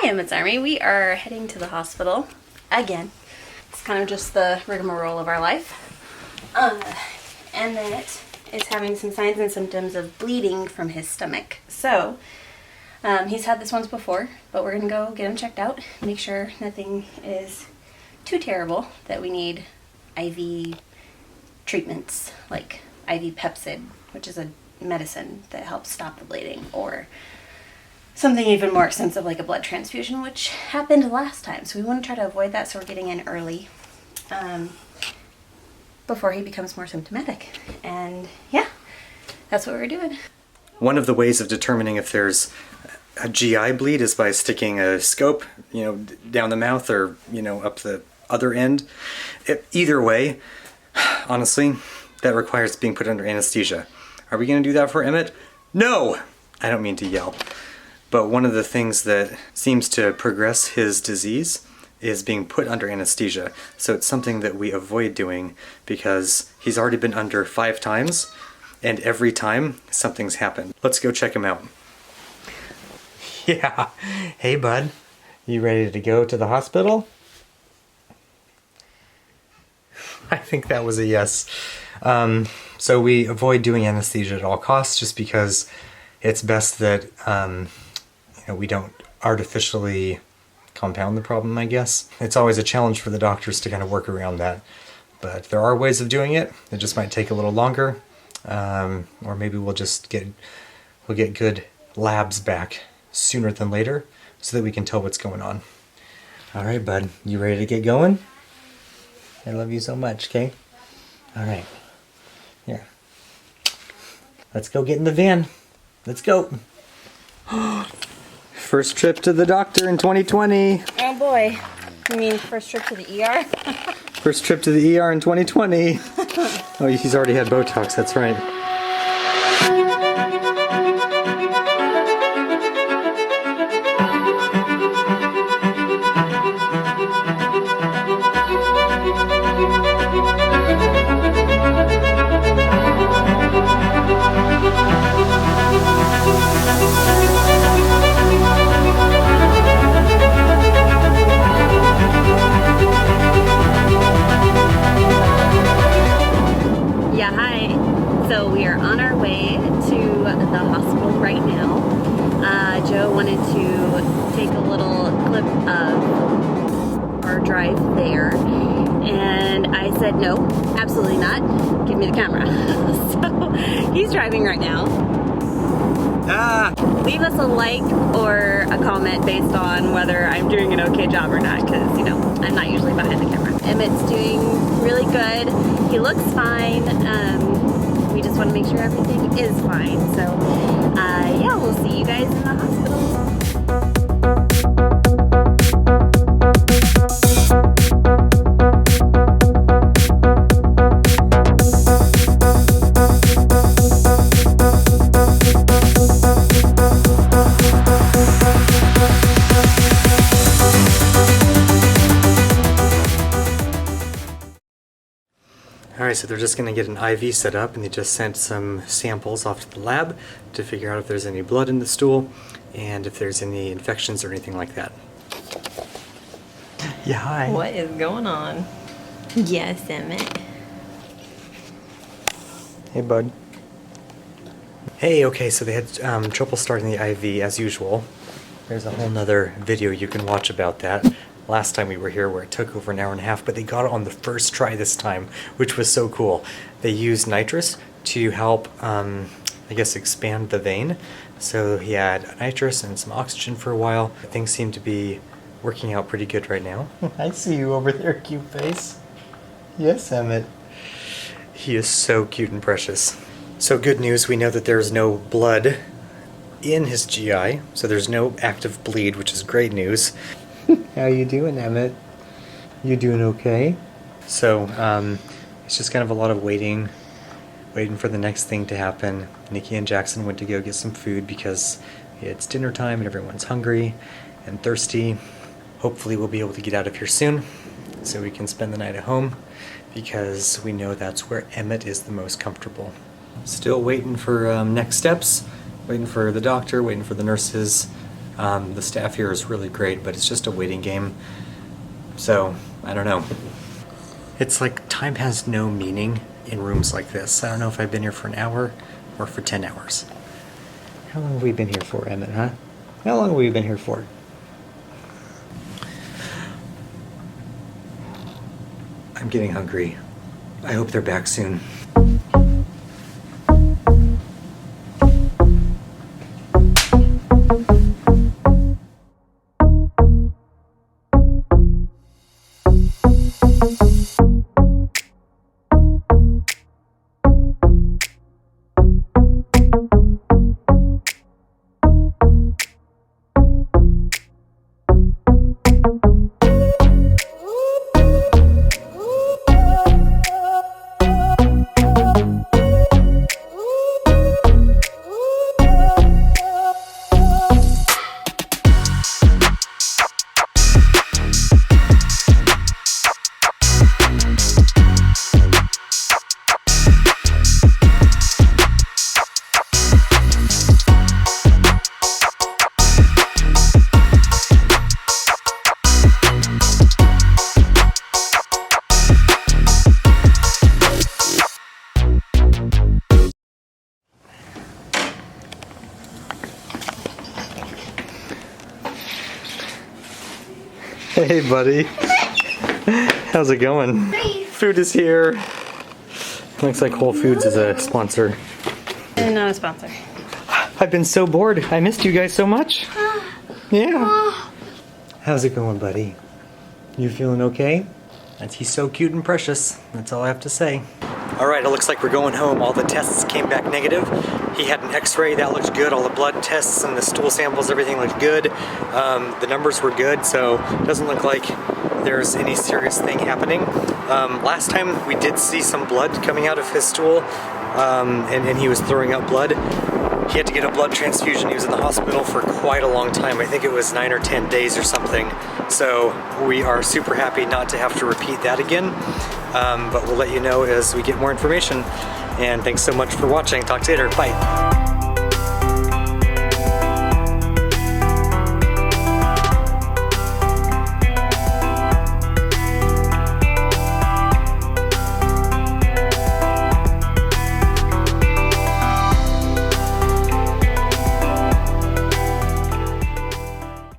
Hi, Emmett's Army. We are heading to the hospital again. It's kind of just the rigmarole of our life. Emmett is having some signs and symptoms of bleeding from his stomach. So, he's had this once before, but we're going to go get him checked out, make sure nothing is too terrible that we need IV treatments like IV Pepsid, which is a medicine that helps stop the bleeding, or something even more extensive like a blood transfusion, which happened last time. So we want to try to avoid that, so we're getting in early before he becomes more symptomatic. And yeah, that's what we're doing. One of the ways of determining if there's a GI bleed is by sticking a scope, down the mouth or, up the other end. Either way, honestly, that requires being put under anesthesia. Are we going to do that for Emmett? No! I don't mean to yell. But one of the things that seems to progress his disease is being put under anesthesia. So it's something that we avoid doing because he's already been under 5 times, and every time something's happened. Let's go check him out. Yeah. Hey, bud. You ready to go to the hospital? I think that was a yes. So we avoid doing anesthesia at all costs just because it's best that we don't artificially compound the problem, I guess. It's always a challenge for the doctors to kind of work around that. But there are ways of doing it. It just might take a little longer. Or maybe we'll get good labs back sooner than later so that we can tell what's going on. All right, bud. You ready to get going? I love you so much, okay? All right. Here. Let's go get in the van. Let's go. First trip to the doctor in 2020. Oh boy. You mean first trip to the ER? First trip to the ER in 2020. Oh, he's already had Botox, that's right. So we are on our way to the hospital right now. Joe wanted to take a little clip of our drive there, and I said no, absolutely not. Give me the camera. So he's driving right now. Leave us a like or a comment based on whether I'm doing an okay job or not, because I'm not usually behind the camera. Emmett's doing really good. He looks fine. We just want to make sure everything is fine. So, yeah, we'll see you guys in the hospital. Alright, so they're just going to get an IV set up, and they just sent some samples off to the lab to figure out if there's any blood in the stool and if there's any infections or anything like that. Yeah, hi. What is going on? Yes, Emmett. Hey, bud. Hey, okay, so they had trouble starting the IV as usual. There's a whole nother video you can watch about that. Last time we were here where it took over an hour and a half, but they got it on the first try this time, which was so cool. They used nitrous to help, I guess, expand the vein. So he had nitrous and some oxygen for a while. Things seem to be working out pretty good right now. I see you over there, cute face. Yes, Emmett. He is so cute and precious. So good news, we know that there's no blood in his GI, so there's no active bleed, which is great news. How you doing, Emmett? You doing okay? So, it's just kind of a lot of waiting for the next thing to happen. Nikki and Jackson went to go get some food because it's dinner time and everyone's hungry and thirsty. Hopefully we'll be able to get out of here soon so we can spend the night at home, because we know that's where Emmett is the most comfortable. Still waiting for next steps, waiting for the doctor, waiting for the nurses. The staff here is really great, but it's just a waiting game. So, I don't know. It's like time has no meaning in rooms like this. I don't know if I've been here for an hour or for 10 hours. How long have we been here for, Emmett, huh? How long have we been here for? I'm getting hungry. I hope they're back soon. Hey buddy, how's it going? Food is here. Looks like Whole Foods is a sponsor. Not a sponsor. I've been so bored. I missed you guys so much. Yeah. How's it going, buddy? You feeling okay? He's so cute and precious. That's all I have to say. All right, it looks like we're going home. All the tests came back negative. He had an x-ray, that looked good. All the blood tests and the stool samples, everything looked good. The numbers were good, so it doesn't look like there's any serious thing happening. Last time we did see some blood coming out of his stool, and he was throwing up blood. He had to get a blood transfusion. He was in the hospital for quite a long time. I think it was 9 or 10 days or something. So we are super happy not to have to repeat that again. But we'll let you know as we get more information. And thanks so much for watching. Talk to you later. Bye.